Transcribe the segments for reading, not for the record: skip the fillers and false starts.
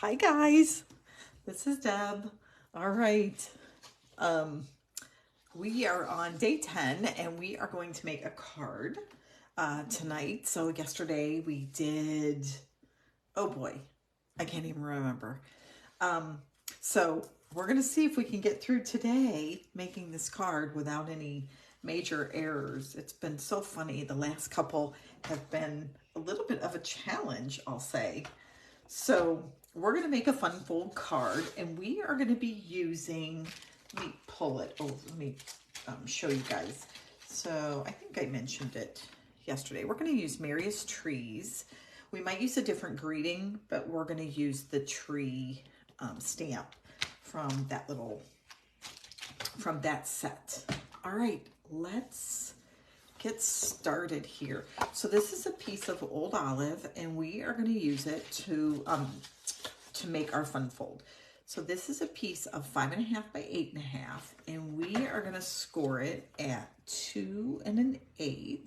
Hi guys, this is Deb. All right, we are on day 10 and we are going to make a card tonight. So yesterday we did, oh boy, I can't even remember. So we're going to see if we can get through today making this card without any major errors. It's been so funny. The last couple have been a little bit of a challenge, I'll say. So we're going to make a fun fold card and we are going to be using, let me pull it over, let me show you guys. So I think I mentioned it yesterday. We're going to use Marius Trees. We might use a different greeting, but we're going to use the tree stamp from that set. All right, let's get started here. So this is a piece of old olive and we are going to use it to make our fun fold. So this is a piece of 5.5 by 8.5 and we are going to score it at 2 1/8.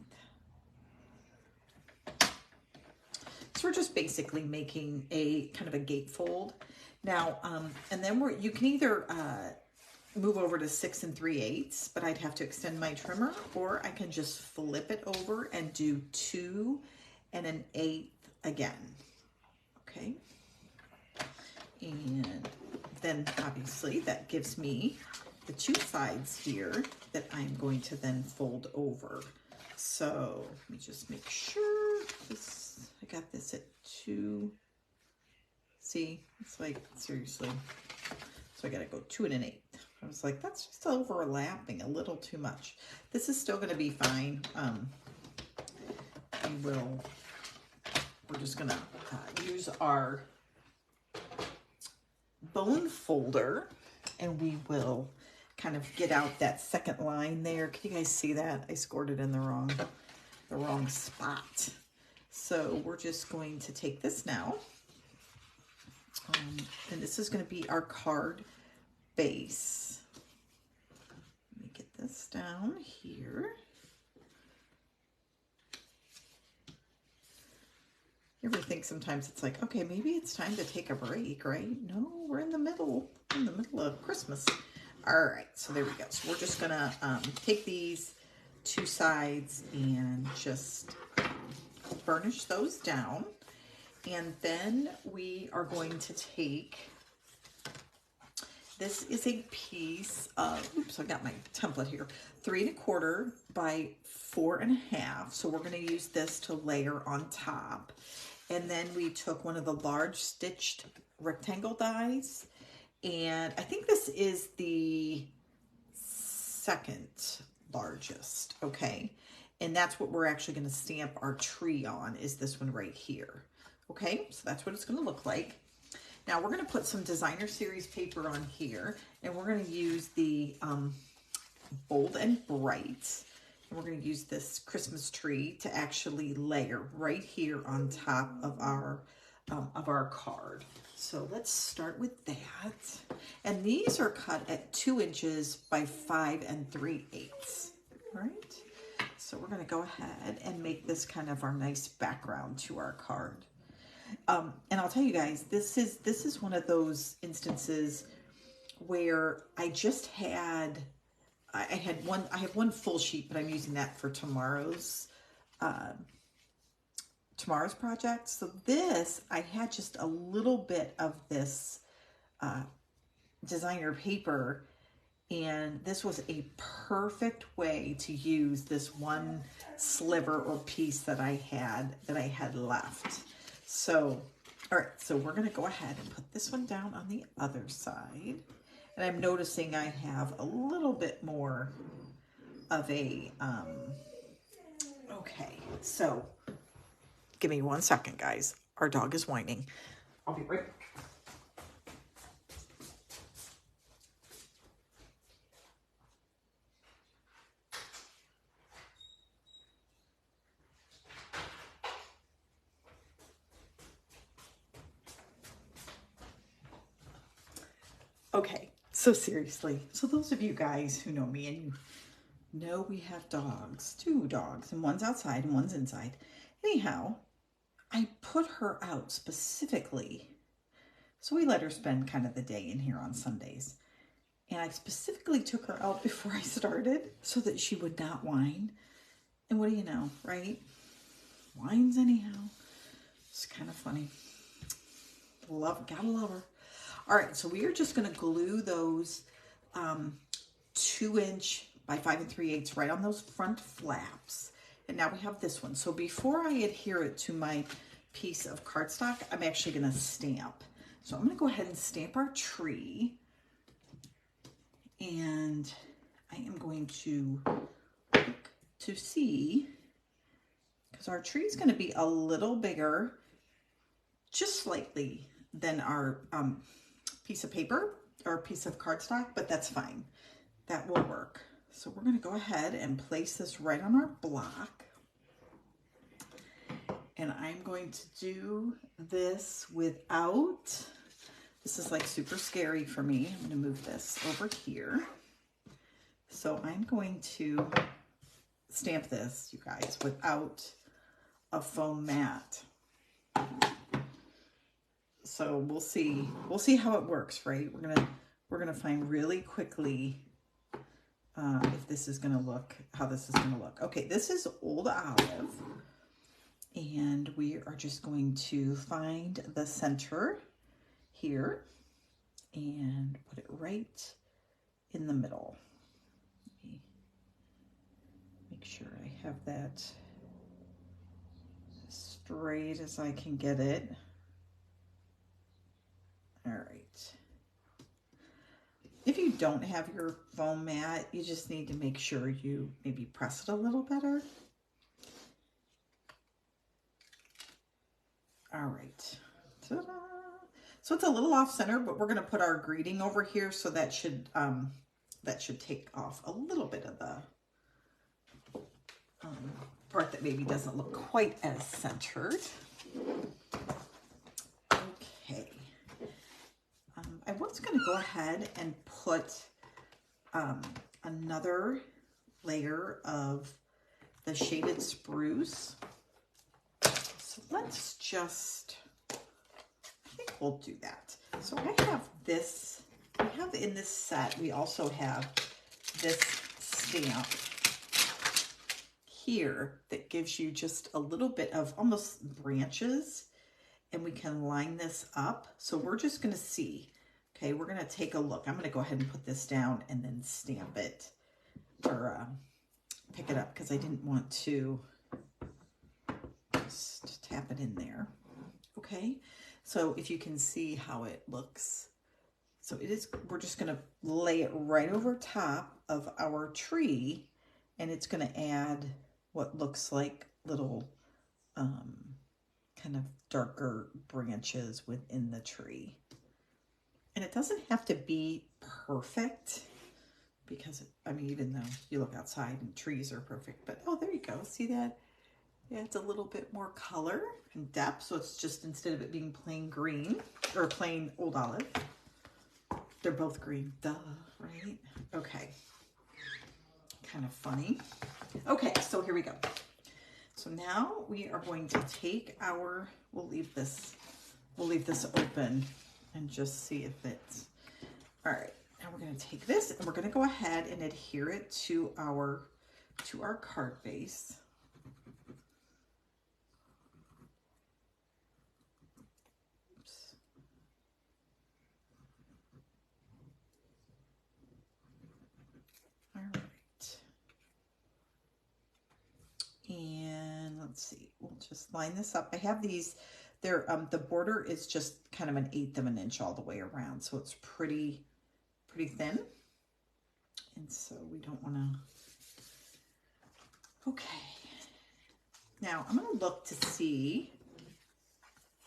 So we're just basically making a kind of a gatefold. Now, and then you can either move over to 6 3/8, but I'd have to extend my trimmer, or I can just flip it over and do 2 1/8 again. Okay. And then obviously that gives me the two sides here that I'm going to then fold over. So let me just make sure this, I got this at 2. See, it's like, seriously. So I gotta go 2 1/8. I was like, that's just overlapping a little too much. This is still gonna be fine. We're just gonna use our bone folder and we will kind of get out that second line there. Can you guys see that? I scored it in the wrong spot. So we're just going to take this now. And this is going to be our card base. Let me get this down here. You ever think sometimes it's like, okay, maybe it's time to take a break, right? No, we're in the middle of Christmas. All right, so there we go. So we're just gonna take these two sides and just burnish those down. And then we are going to take, this is a piece of, oops, I got my template here, 3 1/4 by 4.5. So we're gonna use this to layer on top. And then we took one of the large stitched rectangle dies, and I think this is the second largest, okay? And that's what we're actually gonna stamp our tree on, is this one right here. Okay, so that's what it's going to look like. Now we're going to put some designer series paper on here, and we're going to use the Bold and Bright, and we're going to use this Christmas tree to actually layer right here on top of our card. So let's start with that. And these are cut at 2 inches by 5 3/8. All right. So we're going to go ahead and make this kind of our nice background to our card. And I'll tell you guys, this is one of those instances where I just had, I have one full sheet, but I'm using that for tomorrow's project. So this, I had just a little bit of this designer paper, and this was a perfect way to use this one sliver or piece that I had left. So, all right, so we're going to go ahead and put this one down on the other side. And I'm noticing I have a little bit more of a, okay, so give me 1 second, guys. Our dog is whining. I'll be right back. Okay, so seriously, so those of you guys who know me and you know we have dogs, 2 dogs, and one's outside and one's inside. Anyhow, I put her out specifically So we let her spend kind of the day in here on Sundays. And I specifically took her out before I started so that she would not whine. And what do you know, right? Whines anyhow. It's kind of funny. Gotta love her. All right, so we are just gonna glue those 2" by 5 3/8 right on those front flaps. And now we have this one. So before I adhere it to my piece of cardstock, I'm actually gonna stamp. So I'm gonna go ahead and stamp our tree. And I am going to look to see, because our tree is going to be a little bigger, just slightly, than our piece of paper or piece of cardstock, but that's fine. That will work. So we're going to go ahead and place this right on our block. And I'm going to do this without... This is like super scary for me. I'm going to move this over here. So I'm going to stamp this, you guys, without a foam mat. So we'll see how it works, right? We're gonna find really quickly if this is gonna look, how this is gonna look. Okay, this is Old Olive, and we are just going to find the center here and put it right in the middle. Let me make sure I have that as straight as I can get it. All right. If you don't have your foam mat, you just need to make sure you maybe press it a little better. All right. Ta-da! So it's a little off center, but we're going to put our greeting over here, so that should take off a little bit of the part that maybe doesn't look quite as centered. Okay. I was going to go ahead and put another layer of the shaded spruce. So let's just... I think we'll do that. So I have this, in this set, we also have this stamp here that gives you just a little bit of almost branches, and we can line this up. So we're just going to see, okay, we're going to take a look. I'm going to go ahead and put this down and then stamp it, or pick it up, because I didn't want to just tap it in there. Okay. So if you can see how it looks. So it is, we're just going to lay it right over top of our tree, and it's going to add what looks like little kind of darker branches within the tree. And it doesn't have to be perfect, because, I mean, even though you look outside and trees are perfect, but oh, there you go. See that? Yeah, it's a little bit more color and depth. So it's just, instead of it being plain green or plain Old Olive, they're both green. Duh, right? Okay. Kind of funny. Okay, so here we go. So now we are going to take our, we'll leave this open and just see if it's, all right. Now we're going to take this and we're going to go ahead and adhere it to our card base. And let's see, we'll just line this up. I have these, they're, the border is just kind of 1/8 of an inch all the way around. So it's pretty thin. And so we don't want to, okay. Now I'm going to look to see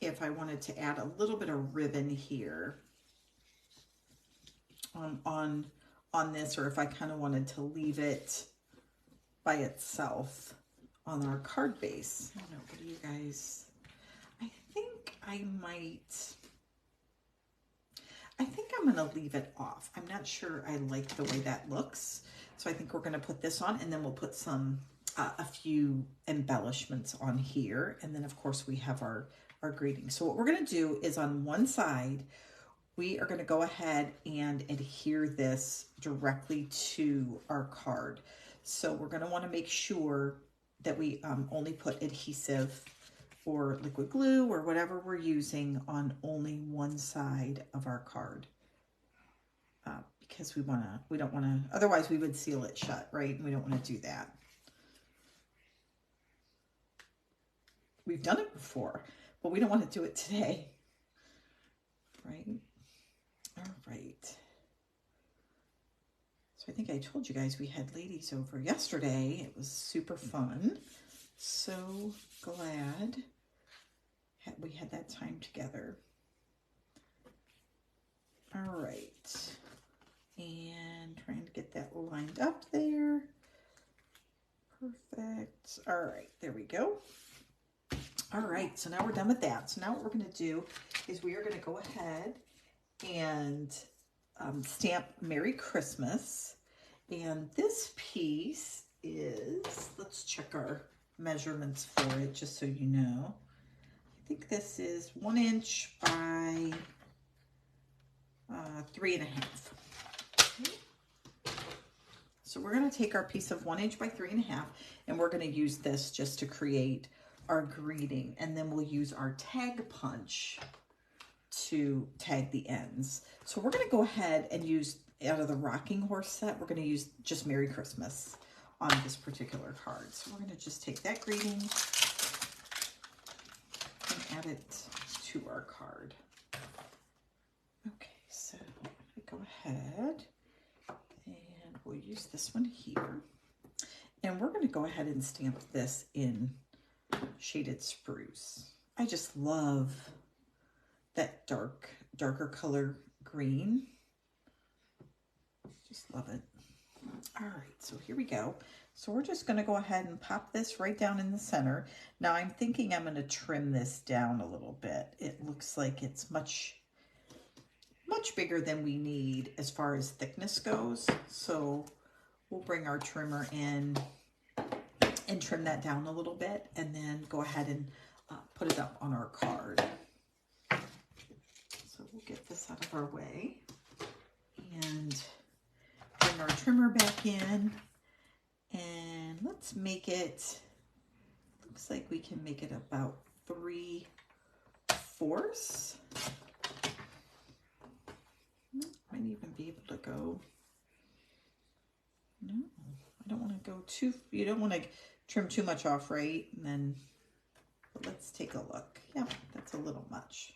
if I wanted to add a little bit of ribbon here on this, or if I kind of wanted to leave it by itself on our card base. I don't know, what do you guys, I think I'm going to leave it off. I'm not sure I like the way that looks. So I think we're going to put this on, and then we'll put some, a few embellishments on here. And then of course we have our greeting. So what we're going to do is, on one side, we are going to go ahead and adhere this directly to our card. So we're going to want to make sure that we only put adhesive or liquid glue or whatever we're using on only one side of our card. Because we don't want to, otherwise we would seal it shut, right? And we don't want to do that. We've done it before, but we don't want to do it today, right? All right. So I think I told you guys we had ladies over yesterday. It was super fun. So glad we had that time together. All right. And trying to get that lined up there. Perfect. All right, there we go. All right, so now we're done with that. So now what we're going to do is we are going to go ahead and stamp Merry Christmas. And this piece is, let's check our measurements for it just so you know. I think this is 1 inch by 3.5. Okay. So we're going to take our piece of 1 inch by 3.5 and we're going to use this just to create our greeting, and then we'll use our tag punch to tag the ends. So we're going to go ahead and use, out of the rocking horse set, we're going to use just Merry Christmas on this particular card. So we're going to just take that greeting and add it to our card. Okay, so I'm going to go ahead and we'll use this one here. And we're going to go ahead and stamp this in Shaded Spruce. I just love that darker color green. Just love it. All right, so here we go. So we're just going to go ahead and pop this right down in the center. Now I'm thinking I'm going to trim this down a little bit. It looks like it's much bigger than we need as far as thickness goes. So we'll bring our trimmer in and trim that down a little bit, and then go ahead and put it up on our card. So we'll get this out of our way and bring our trimmer back in, and let's make it, looks like we can make it about 3/4. Might even be able to go, no, I don't want to go too, you don't want to trim too much off, right? And then, but let's take a look. Yeah, that's a little much.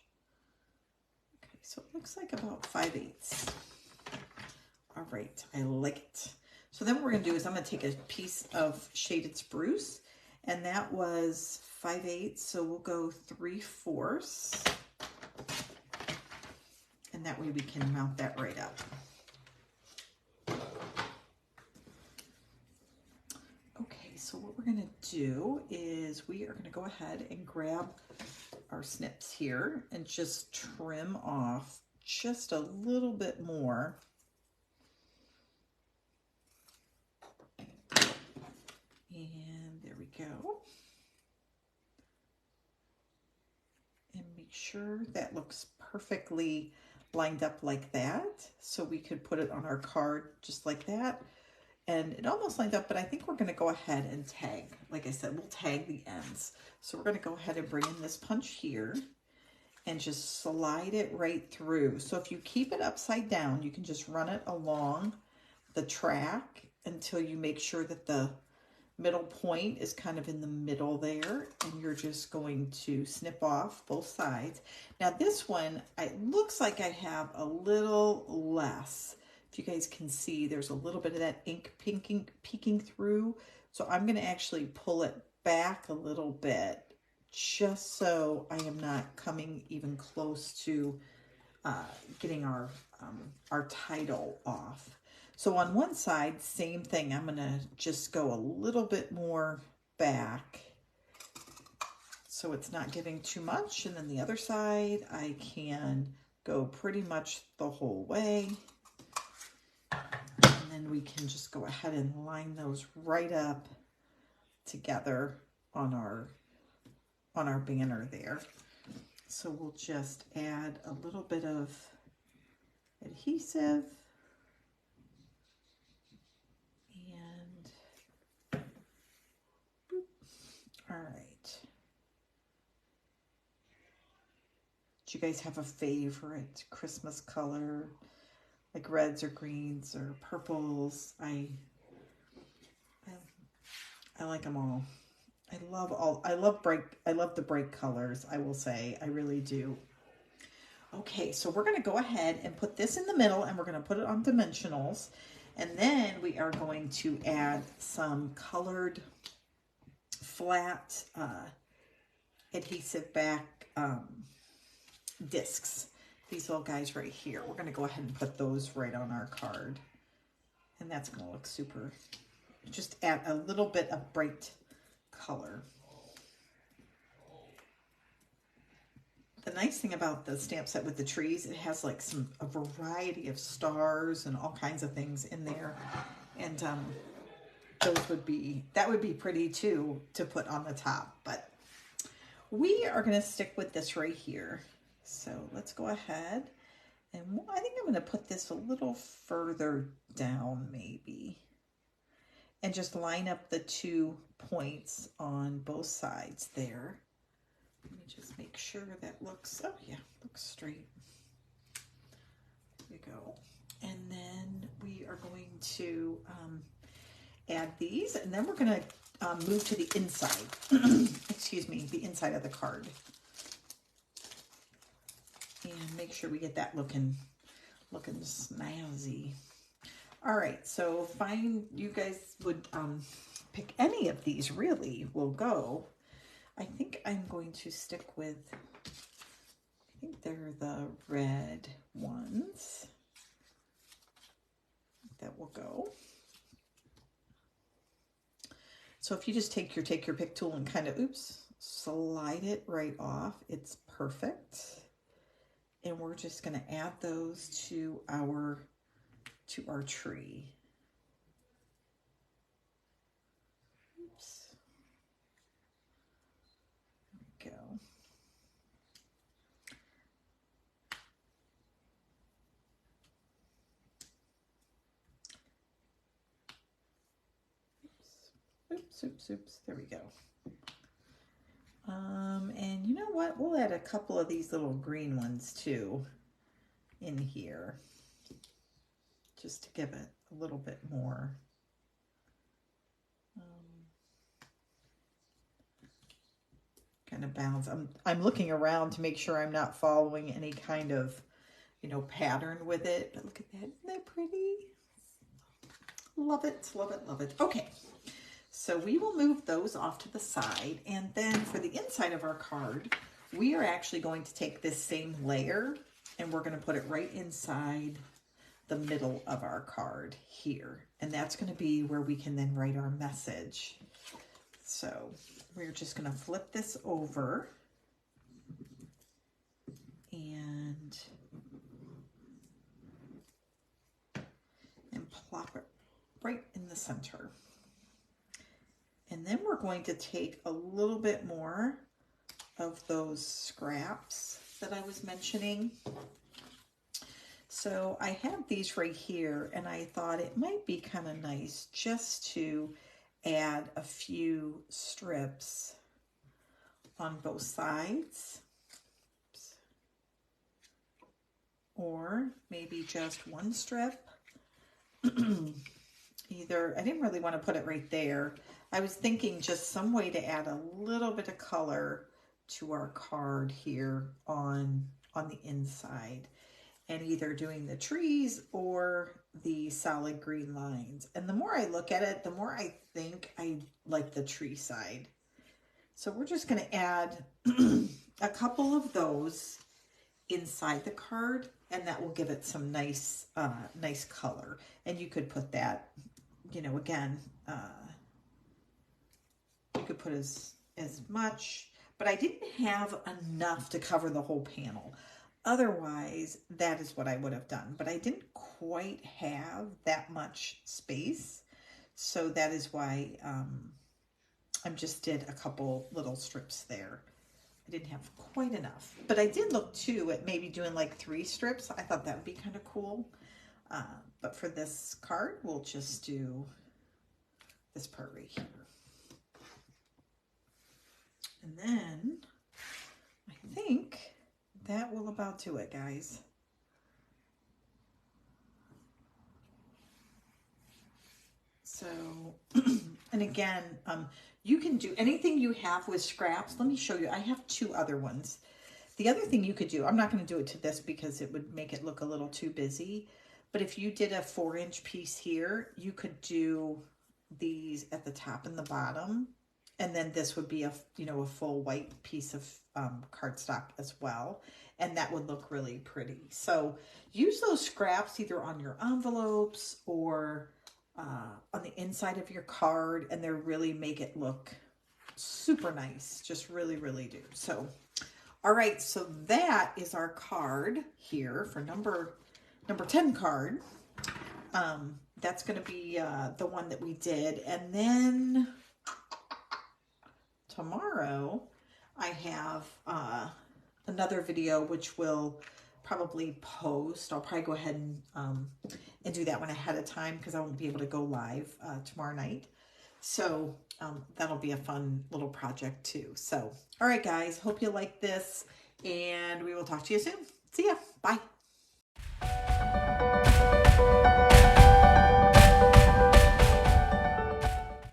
Okay, so it looks like about 5/8. All right, I like it. So then what we're gonna do is I'm gonna take a piece of Shaded Spruce, and that was 5/8, so we'll go 3/4. And that way we can mount that right up. So what we're going to do is we are going to go ahead and grab our snips here and just trim off just a little bit more. And there we go. And make sure that looks perfectly lined up like that. So we could put it on our card just like that. And it almost lined up, but I think we're going to go ahead and tag. Like I said, we'll tag the ends. So we're going to go ahead and bring in this punch here and just slide it right through. So if you keep it upside down, you can just run it along the track until you make sure that the middle point is kind of in the middle there, and you're just going to snip off both sides. Now this one, it looks like I have a little less. If you guys can see, there's a little bit of that ink peeking through. So I'm going to actually pull it back a little bit just so I am not coming even close to getting our title off. So on one side, same thing. I'm going to just go a little bit more back so it's not giving too much. And then the other side, I can go pretty much the whole way. And then we can just go ahead and line those right up together on our banner there. So we'll just add a little bit of adhesive. And boop. All right. Do you guys have a favorite Christmas color? Like reds or greens or purples? I like them all. I love the bright colors, I will say. I really do. Okay, so we're going to go ahead and put this in the middle, and we're going to put it on dimensionals. And then we are going to add some colored flat adhesive back discs. These little guys right here. We're going to go ahead and put those right on our card. And that's going to look super. Just add a little bit of bright color. The nice thing about the stamp set with the trees, it has like a variety of stars and all kinds of things in there. And that would be pretty too to put on the top. But we are going to stick with this right here. So let's go ahead. And I think I'm going to put this a little further down maybe. And just line up the 2 points on both sides there. Let me just make sure that looks, oh yeah, looks straight. There you go. And then we are going to add these, and then we're going to move to the inside. Excuse me, the inside of the card. And make sure we get that looking snazzy. All right, so fine, you guys would pick any of these really will go. I think I'm going to stick with, I think they're the red ones. That will go. So if you just take your pick tool and kind of, slide it right off, it's perfect. And we're just going to add those to our tree. Oops. There we go. Oops. There we go. And you know what? We'll add a couple of these little green ones too in here, just to give it a little bit more. Kind of balance. I'm looking around to make sure I'm not following any kind of, pattern with it. But look at that. Isn't that pretty? Love it, love it, love it. Okay. So we will move those off to the side, and then for the inside of our card, we are actually going to take this same layer and we're going to put it right inside the middle of our card here. And that's going to be where we can then write our message. So we're just going to flip this over and plop it right in the center. And then we're going to take a little bit more of those scraps that I was mentioning. So I have these right here, and I thought it might be kind of nice just to add a few strips on both sides. Oops. Or maybe just one strip. Either, I didn't really want to put it right there. I was thinking just some way to add a little bit of color to our card here on the inside, and either doing the trees or the solid green lines. And the more I look at it, the more I think I like the tree side. So we're just going to add a couple of those inside the card, and that will give it some nice color. And you could put that, again, you could put as much, but I didn't have enough to cover the whole panel. Otherwise, that is what I would have done, but I didn't quite have that much space. So that is why I just did a couple little strips there. I didn't have quite enough, but I did look too at maybe doing like 3 strips. I thought that would be kind of cool. But for this card, we'll just do this part right here. And then I think that will about do it, guys. So, and again, you can do anything you have with scraps. Let me show you. I have 2 other ones. The other thing you could do, I'm not going to do it to this because it would make it look a little too busy. But if you did a 4-inch piece here, you could do these at the top and the bottom. And then this would be a, you know, a full white piece of cardstock as well. And that would look really pretty. So use those scraps either on your envelopes or on the inside of your card, and they really make it look super nice. Just really, really do. So, all right. So that is our card here for number 10 card. That's going to be the one that we did. And then tomorrow I have another video which will probably post. I'll probably go ahead and do that one ahead of time because I won't be able to go live tomorrow night. So that'll be a fun little project too. So, all right, guys, hope you like this, and we will talk to you soon. See ya. Bye.